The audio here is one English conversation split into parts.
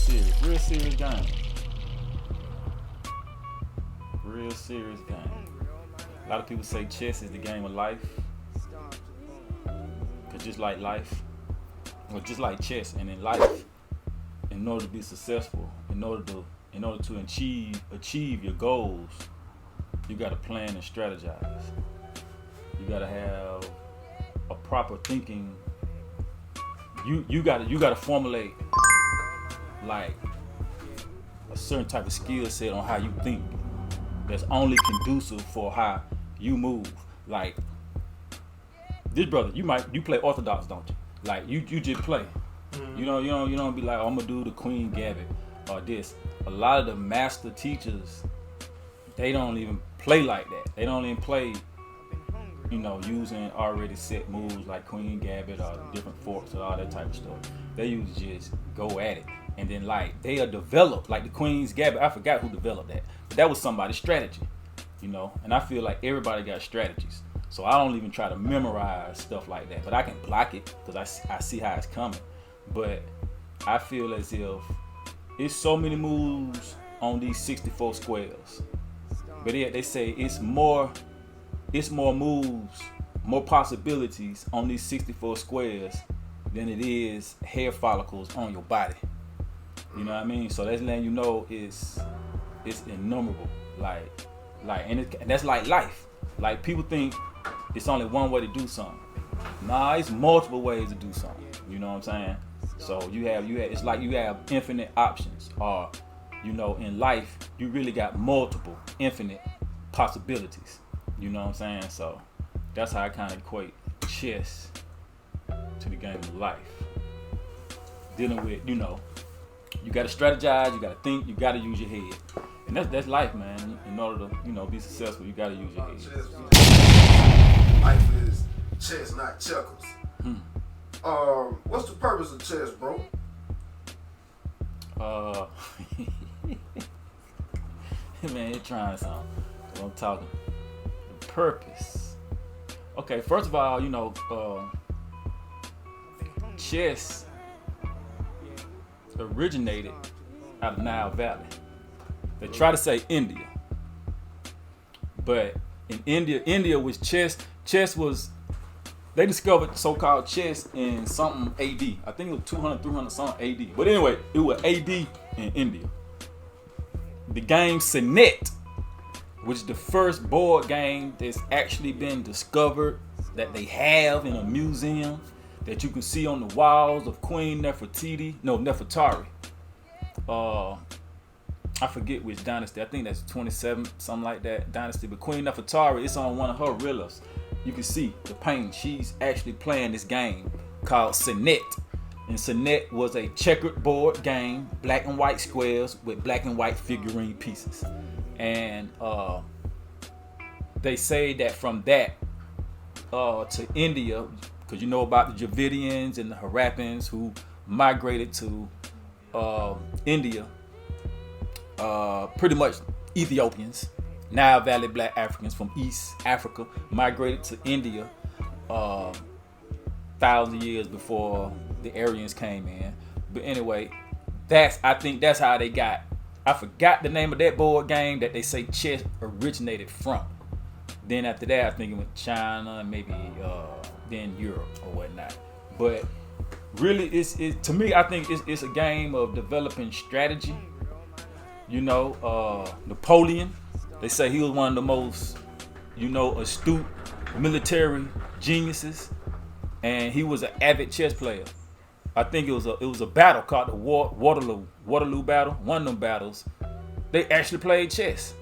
serious. Real serious game. Real serious game. A lot of people say chess is the game of life. Cause just like life, or just like chess, and in life, in order to be successful, in order to achieve your goals, you gotta plan and strategize. You gotta have a proper thinking. You gotta formulate like a certain type of skill set on how you think that's only conducive for how you move. Like this brother, you play orthodox, don't you? Like you just play. Mm-hmm. You don't be like, oh, I'm gonna do the Queen Gambit or this. A lot of the master teachers, they don't even play like that. They don't even play, using already set moves like Queen Gambit or different forks or all that type of stuff. They usually just go at it. And then like they are developed, like the Queen's Gambit. I forgot who developed that. But that was somebody's strategy. And I feel like everybody got strategies. So I don't even try to memorize stuff like that. But I can block it because I see how it's coming. But I feel as if it's so many moves on these 64 squares. But yet they say it's more moves, more possibilities on these 64 squares than it is hair follicles on your body. You know what I mean? So that's letting you know it's innumerable. And that's like life. Like people think it's only one way to do something. Nah, it's multiple ways to do something. You know what I'm saying? So you have it's like you have infinite options. Or, in life you really got multiple infinite possibilities. You know what I'm saying? So that's how I kind of equate chess to the game of life. Dealing with, you got to strategize, you got to think, you got to use your head. And that's life, man. In order to, be successful, you got to use your head. Life is chess, not checkers. What's the purpose of chess, bro? Man, you're trying something. What I'm talking. The purpose. Okay, first of all, chess originated out of Nile Valley. They try to say India, but in India was chess. Chess was, they discovered so-called chess in something AD. I think it was 200, 300 something AD. But anyway, it was AD in India. The game Senet, which is the first board game that's actually been discovered that they have in a museum that you can see on the walls of Queen Nefertari. I forget which dynasty. I think that's 27, something like that dynasty. But Queen Nefertari, it's on one of her relicks. You can see the painting. She's actually playing this game called Senet. And Senet was a checkered board game, black and white squares with black and white figurine pieces. And they say that from that to India, because you know about the Dravidians and the Harappans who migrated to India, pretty much Ethiopians, Nile Valley Black Africans from East Africa migrated to India thousands of years before the Aryans came in. But anyway, I think that's how they got. I forgot the name of that board game that they say chess originated from. Then after that, I think it went China and maybe then Europe or whatnot. But really, to me, I think it's a game of developing strategy. Napoleon, they say he was one of the most, astute military geniuses, and he was an avid chess player. I think it was a battle called the Waterloo battle. One of them battles, they actually played chess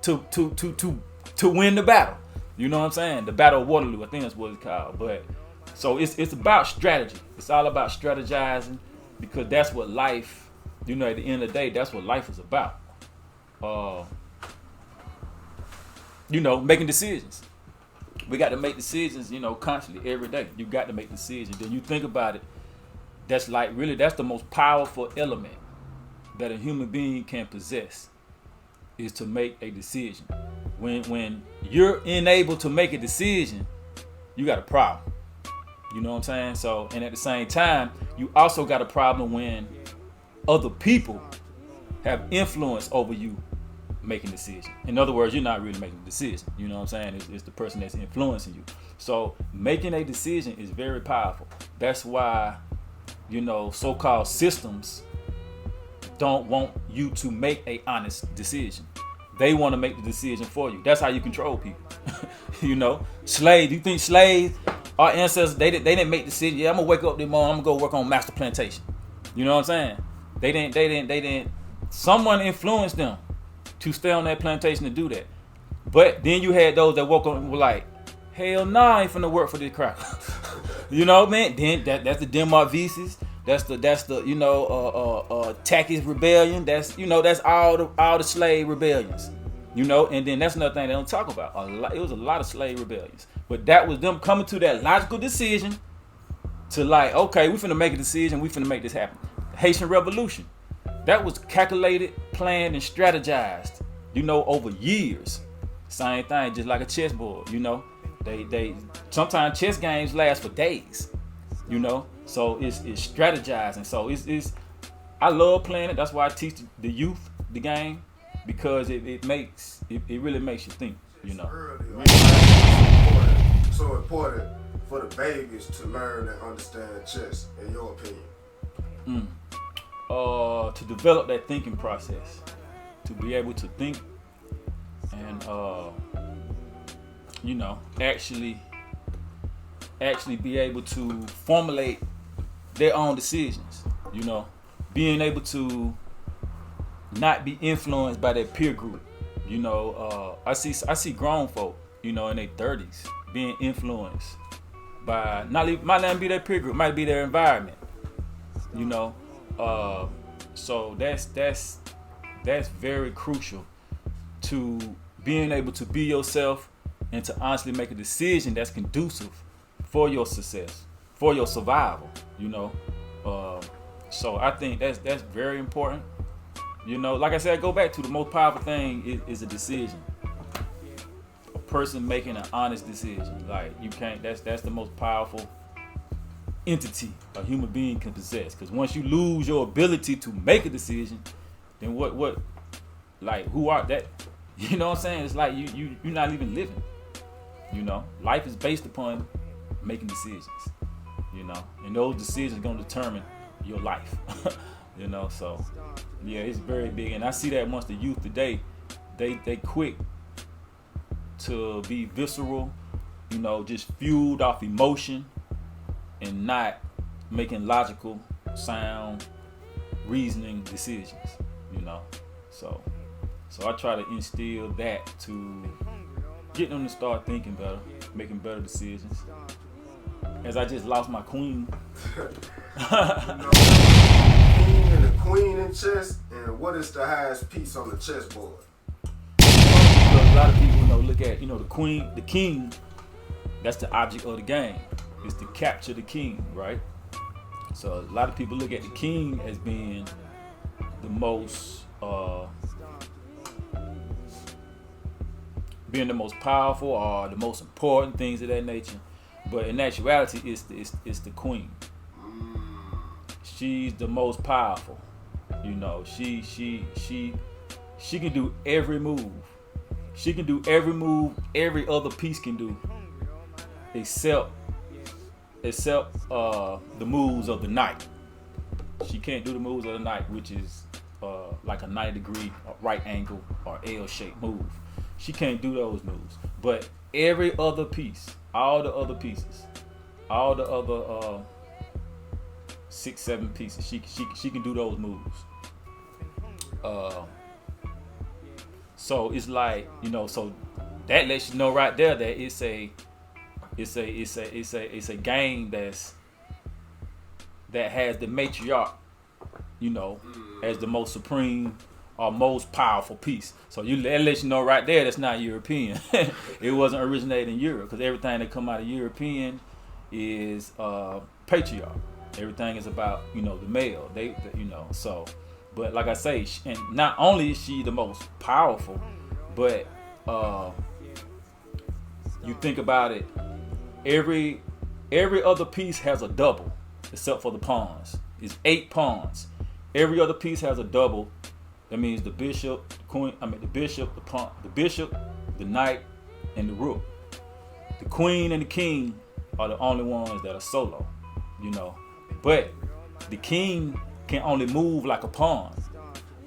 to win the battle. You know what I'm saying? The Battle of Waterloo, I think that's what it's called. But so it's about strategy. It's all about strategizing, because that's what life, at the end of the day, that's what life is about. Making decisions. We got to make decisions, constantly every day. You got to make decisions. Then you think about it. That's that's the most powerful element that a human being can possess, is to make a decision. When you're unable to make a decision, you got a problem. You know what I'm saying? So, and at the same time, you also got a problem when other people have influence over you making decisions. In other words, you're not really making a decision. You know what I'm saying? It's the person that's influencing you. So making a decision is very powerful. That's why, so-called systems don't want you to make a honest decision. They want to make the decision for you. That's how you control people. Slaves. You think slaves, our ancestors, they didn't make decisions. Yeah, I'm gonna wake up this morning, I'm gonna go work on master plantation. You know what I'm saying? They didn't. Someone influenced them to stay on that plantation to do that. But then you had those that woke up and were like, hell nah, I ain't finna work for this crap. Man. Then that's the Denmark Visas. That's the Takis rebellion. That's all the slave rebellions. And then that's another thing they don't talk about. It was a lot of slave rebellions. But that was them coming to that logical decision to like, okay, we finna make a decision, we finna make this happen. Haitian Revolution. That was calculated, planned, and strategized, over years. Same thing, just like a chessboard, They sometimes chess games last for days, So it's strategizing. So it's I love playing it. That's why I teach the youth the game, because it really makes you think, So important for the babies to learn and understand chess, in your opinion? To develop that thinking process, to be able to think and actually be able to formulate their own decisions, being able to not be influenced by their peer group. I see grown folk, in their 30s being influenced by might not be their peer group, might be their environment, so that's very crucial to being able to be yourself and to honestly make a decision that's conducive for your success, for your survival, so I think that's very important. Like I said, I go back to the most powerful thing is a decision. A person making an honest decision. Like you can't. That's the most powerful entity a human being can possess. Because once you lose your ability to make a decision, then what? Like who are that? You know what I'm saying? It's like you're not even living. Life is based upon making decisions. And those decisions are gonna determine your life. So yeah, it's very big, and I see that amongst the youth today, they quick to be visceral, just fueled off emotion and not making logical, sound, reasoning decisions. So I try to instill that to get them to start thinking better, making better decisions. As I just lost my queen. King and the queen in chess, and what is the highest piece on the chessboard? Because a lot of people look at the king. That's the object of the game. Is to capture the king, right? So a lot of people look at the king as being the most powerful or the most important things of that nature. But in actuality, it's the queen. She's the most powerful. She can do every move. She can do every move every other piece can do, except the moves of the knight. She can't do the moves of the knight, which is like a 90-degree right angle or L-shaped move. She can't do those moves. But every other piece, all the other pieces, all the other 6-7 pieces, she can do those moves. So it's like, so that lets you know right there that it's a game that has the matriarch, as the most supreme or most powerful piece. So that lets you know right there that's not European. It wasn't originated in Europe, because everything that come out of European is patriarch. Everything is about the male. They so. But like I say, and not only is she the most powerful, but you think about it, every other piece has a double, except for the pawns. It's 8 pawns. Every other piece has a double. That means the bishop, the queen. The bishop, the pawn, the bishop, the knight, and the rook. The queen and the king are the only ones that are solo, you know. But the king can only move like a pawn.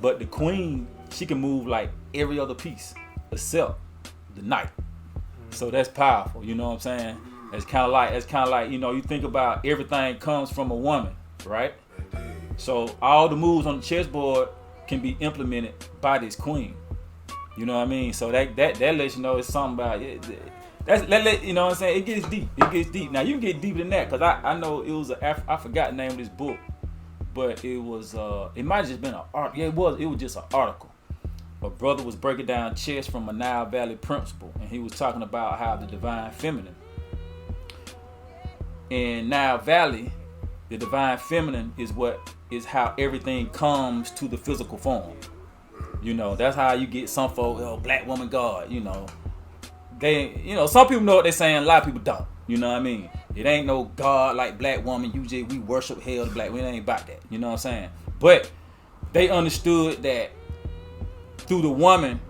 But the queen, she can move like every other piece except the knight. So that's powerful, you know what I'm saying? It's kind of like, you know, you think about everything comes from a woman, right? So all the moves on the chessboard can be implemented by this queen. You know what I mean? So that lets you know it's something about it. You know what I'm saying? It gets deep. It gets deep. Now you can get deeper than that, because I know it was I forgot the name of this book, but it was it might have just been an art. Yeah, it was just an article. A brother was breaking down chess from a Nile Valley principle, and he was talking about how the divine feminine in Nile Valley, the divine feminine is how everything comes to the physical form. You know, that's how you get some folks, black woman God, you know. Some people know what they're saying, a lot of people don't. You know what I mean? It ain't no God like black woman. Usually we worship hell to black women. It ain't about that. You know what I'm saying? But they understood that through the woman,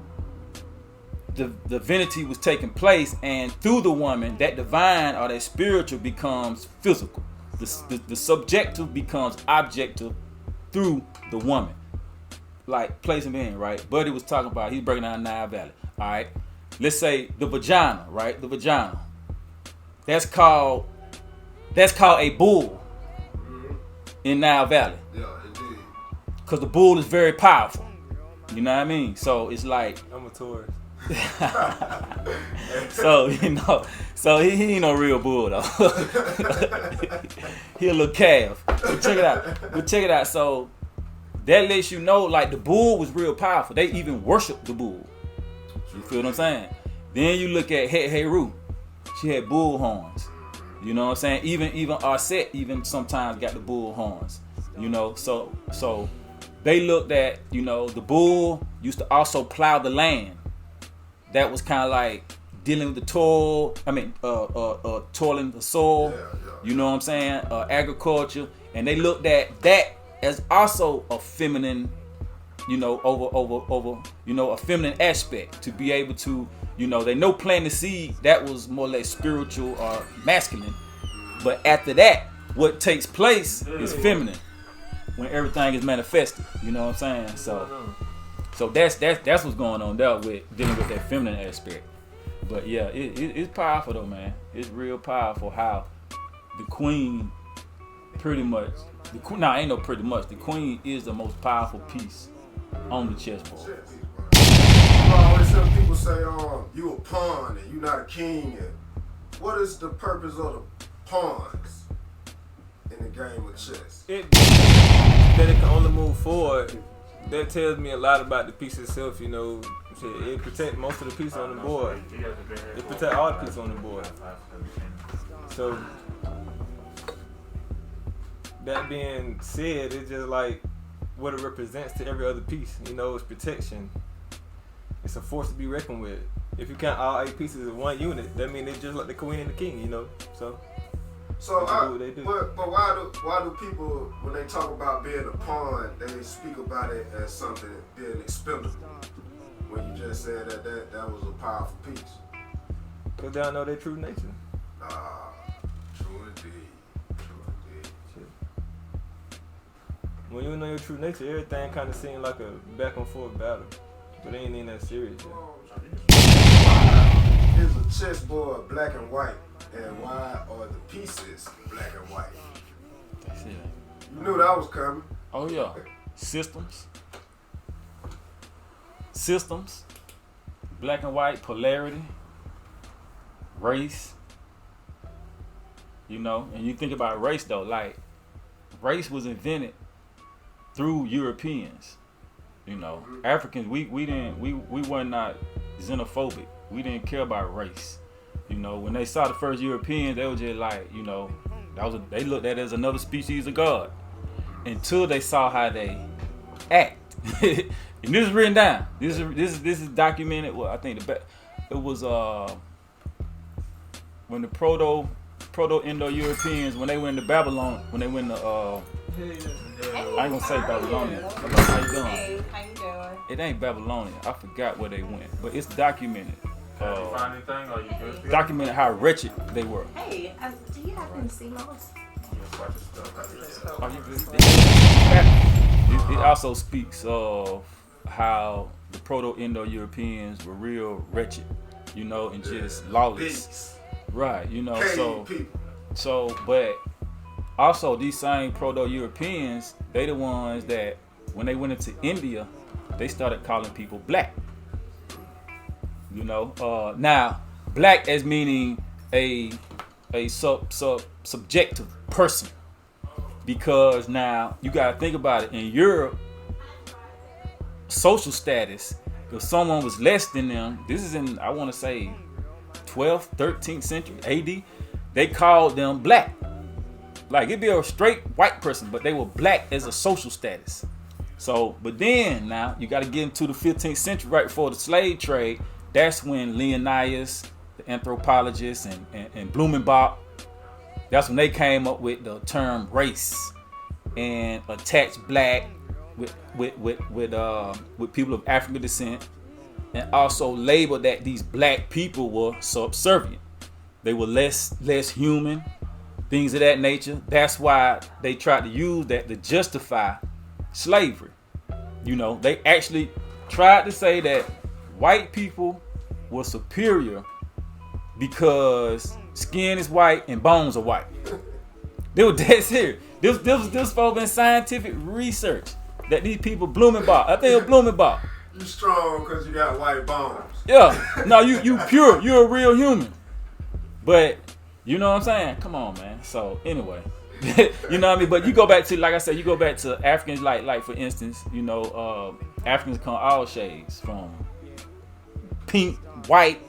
the divinity was taking place, and through the woman, that divine or that spiritual becomes physical. The subjective becomes objective through the woman. Like place and being, right? Buddy was talking about, he's breaking down Nile Valley. All right. Let's say the vagina, right? The vagina. That's called a bull in Nile Valley. Yeah, indeed. Because the bull is very powerful. You know what I mean? So it's like, I'm a Taurus. so he ain't no real bull though. He a little calf. But check it out. So that lets you know, like, the bull was real powerful. They even worshiped the bull. You feel what I'm saying? Then you look at Heru. She had bull horns. You know what I'm saying? Even Arset even sometimes got the bull horns. You know, so they looked at, you know, the bull used to also plow the land. That was kind of like dealing with the toil. Toiling the soil. Yeah. You know what I'm saying? Agriculture. And they looked at that as also a feminine, you know, over, you know, a feminine aspect, to be able to, you know, they know planting the seed, that was more or less spiritual or masculine. But after that, what takes place is feminine, when everything is manifested. You know what I'm saying? So that's what's going on there with dealing with that feminine aspect. But yeah, it's powerful though, man. It's real powerful how the queen pretty much, ain't no pretty much, the queen is the most powerful piece on the chessboard. I always hear people say, you a pawn and you not a king. And what is the purpose of the pawns in the game of chess? That it can only move forward. That tells me a lot about the piece itself, you know. It protects most of the pieces on the board. It protects all the pieces on the board. So, that being said, it's just like what it represents to every other piece. You know, it's protection. It's a force to be reckoned with. If you count all 8 pieces as one unit, that means they're just like the queen and the king, you know. So but why do people, when they talk about being a pawn, they speak about it as something being expendable? When you just said that was a powerful piece. Because they don't know their true nature. True indeed. Shit. When you know your true nature, everything kind of seems like a back and forth battle. But it ain't even that serious yet. Why is a chessboard black and white, and why are the pieces black and white? That's it. You knew that was coming. Oh yeah. Systems, black and white, polarity, race. You know, and you think about race though, like race was invented through Europeans. You know, Africans, we were not xenophobic. We didn't care about race. You know, when they saw the first Europeans, they were just like, you know, they looked at it as another species of God. Until they saw how they act. And this is written down. This is documented. Well, I think it was when the Proto-Indo-Europeans, when they went to Babylon, when they went to I ain't gonna say Babylonia. How you doing? Hey, how you doing? It ain't Babylonia. I forgot where they went, but it's documented. Did you find anything? Or you good? Documented how wretched they were. Hey, do you happen to see Lois? Just watch your stuff. Oh, you good? It also speaks of how the Proto-Indo-Europeans were real wretched, you know, and just lawless. Beats. Right, you know, Cave people. but also these same Proto-Europeans, they the ones that when they went into India, they started calling people black. You know, now black as meaning a subjective person, because now you gotta think about it. In Europe, social status, if someone was less than them, this is in, I want to say 12th 13th century AD, they called them black. Like, it'd be a straight white person, but they were black as a social status. So, but then now you got to get into the 15th century, right before the slave trade. That's when Linnaeus, the anthropologist, and Blumenbach, that's when they came up with the term race and attached black with people of African descent, and also labeled that these black people were subservient. They were less human, things of that nature. That's why they tried to use that to justify slavery. You know, they actually tried to say that white people were superior because skin is white and bones are white. They were dead serious. This folks been scientific research that these people, Blumenbach, I think it was Blumenbach. You strong because you got white bones. Yeah, no, you pure, you're a real human. But you know what I'm saying? Come on, man. So anyway, you know what I mean. But you go back to, like I said, you go back to Africans, like for instance, you know, Africans come all shades, from pink, white,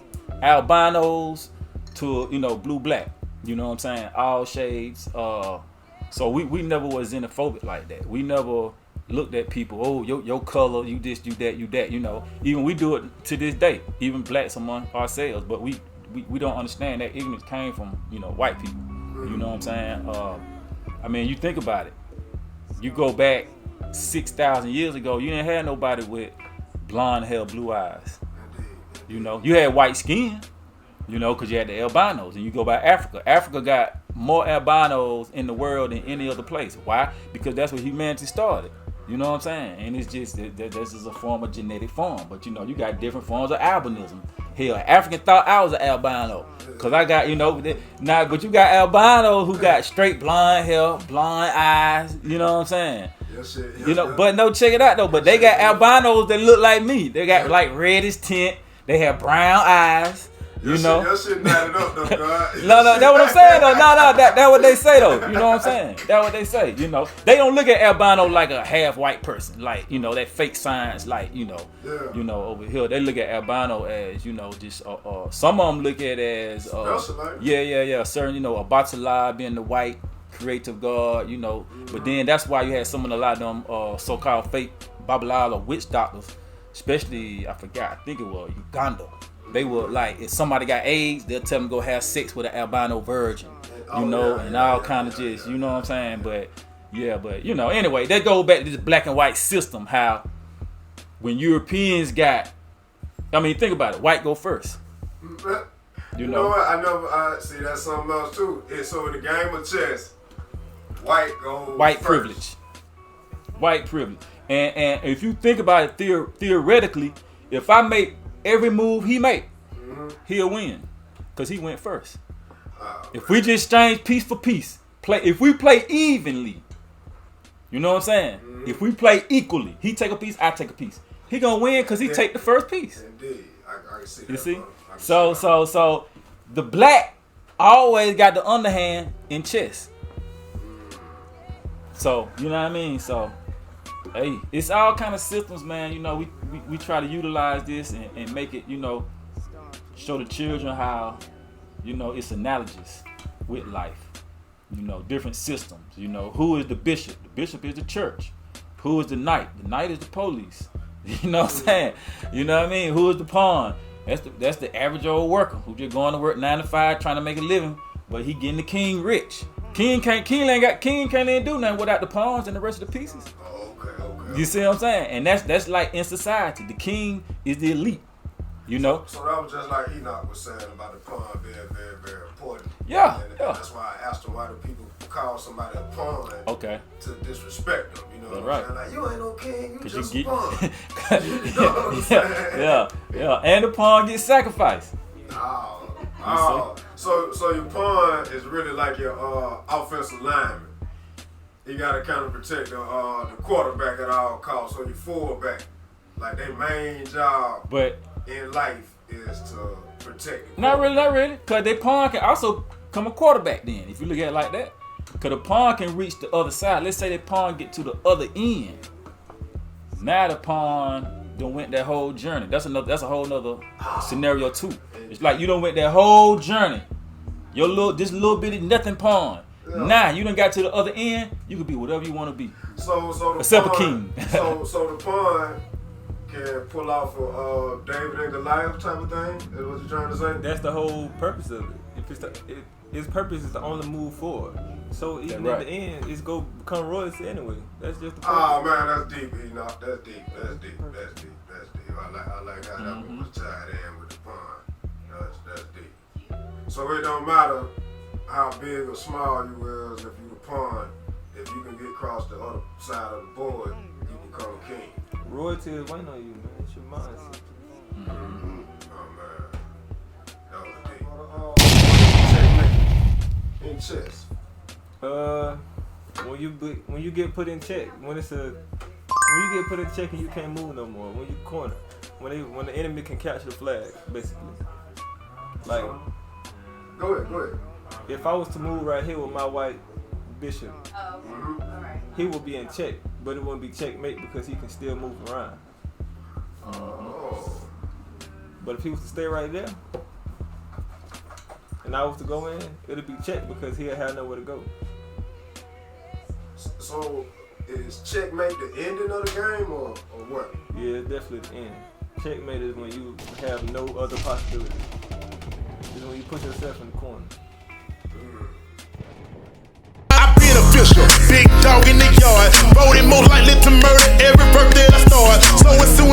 albinos to, you know, blue, black. You know what I'm saying? All shades. So we never was xenophobic like that. We never looked at people, oh, your color, you this, you that, you know. Even we do it to this day, even blacks among ourselves. But we don't understand that ignorance came from, you know, white people. You know what I'm saying? I mean, you think about it. You go back 6,000 years ago, you didn't have nobody with blonde hair, blue eyes. You know, you had white skin, you know, because you had the albinos. And you go by Africa. Africa got more albinos in the world than any other place. Why? Because that's where humanity started. You know what I'm saying? And it's just, this is a form of genetic form. But, you know, you got different forms of albinism. Hell, African thought I was an albino. Because I got, you know, now, but you got albinos who got straight blonde hair, blonde eyes. You know what I'm saying? Yes, you know, but no, check it out, though. But they got albinos that look like me. They got, like, reddish tint. They have brown eyes. You know, your shit matted up though, God. No, that's what I'm saying though. No, that's what they say though. You know what I'm saying? That's what they say. You know, they don't look at albino like a half white person, like, you know, that fake science, like, you know, you know, over here they look at albino as, you know, just some of them look at it as certain, you know, Abatala being the white creative god, you know, but then that's why you had some of a lot of them so-called fake Babylon witch doctors, especially I think it was Uganda. They were like, if somebody got AIDS, they'll tell them to go have sex with an albino virgin, you know, and all kind of just, you know what I'm saying? But you know, anyway, they go back to this black and white system, how when Europeans got, I mean, think about it, white go first. You know what? I see that's something else too. So in the game of chess, white goes white first. Privilege. White privilege. And if you think about it theoretically, if I make every move he make, he'll win, because he went first. If we just exchange piece for piece, if we play evenly, you know what I'm saying? If we play equally, he take a piece, I take a piece, he gonna win because he take the first piece. Indeed, I can see that. You see? So the black always got the underhand in chess. So you know what I mean? So hey, it's all kind of systems, man. You know, we try to utilize this and make it, you know, show the children how, you know, it's analogous with life. You know, different systems. You know, who is the bishop? The bishop is the church. Who is the knight? The knight is the police. You know what I'm saying? You know what I mean? Who is the pawn? That's the average old worker who just going to work 9 to 5 trying to make a living, but he getting the king rich. King can't even do nothing without the pawns and the rest of the pieces. Okay. You see what I'm saying? And that's like in society, the king is the elite. You know? So that was just like Enoch was saying about the pawn being very, very important. Yeah, And yeah. that's why I asked him why do people call somebody a pawn Okay. to disrespect them. You know what Right. I'm saying? Like, you ain't no king, you 'Cause just you a pawn. get You know what I'm saying? yeah. And the pawn gets sacrificed. So your pawn is really like your offensive lineman. You gotta kind of protect the quarterback at all costs. So your fullback, like their main job But in life is to protect. The not quarterback. really. Cause they pawn can also come a quarterback then, if you look at it like that. Cause the pawn can reach the other side. Let's say the pawn get to the other end. Now the pawn done went that whole journey. That's a whole nother scenario too. It's like you done went that whole journey. This little bitty nothing pawn. Yeah. Now you done got to the other end. You can be whatever you want to be. So the Except a pawn, king. so the pawn can pull off a David and Goliath type of thing. Is what you're trying to say? That's the whole purpose of it. If it's its purpose is to only move forward. So even That's at right. the end, it's go become royalty anyway. That's just the purpose. Oh man, that's deep, Enoch. That's deep. I like how that one was tied in with the pawn. That's deep. So it don't matter how big or small you is if you the pawn. If you can get across the other side of the board, you become a king. Royalty is waiting on you, man. It's your mindset. Oh man, that was deep. Checkmate in chess. When you get put in check, when you get put in check and you can't move no more, when you corner, when the enemy can capture the flag, basically. Like, Go ahead. if I was to move right here with my white bishop, Oh, okay. All right. he would be in check, but it wouldn't be checkmate because he can still move around. Oh. But if he was to stay right there, and I was to go in, it'd be check because he'll have nowhere to go. So is checkmate the ending of the game or what? Yeah, it's definitely the end. Checkmate is when you have no other possibility. It's when you put yourself in the corner. I've been official, big dog in the yard, voted most likely to murder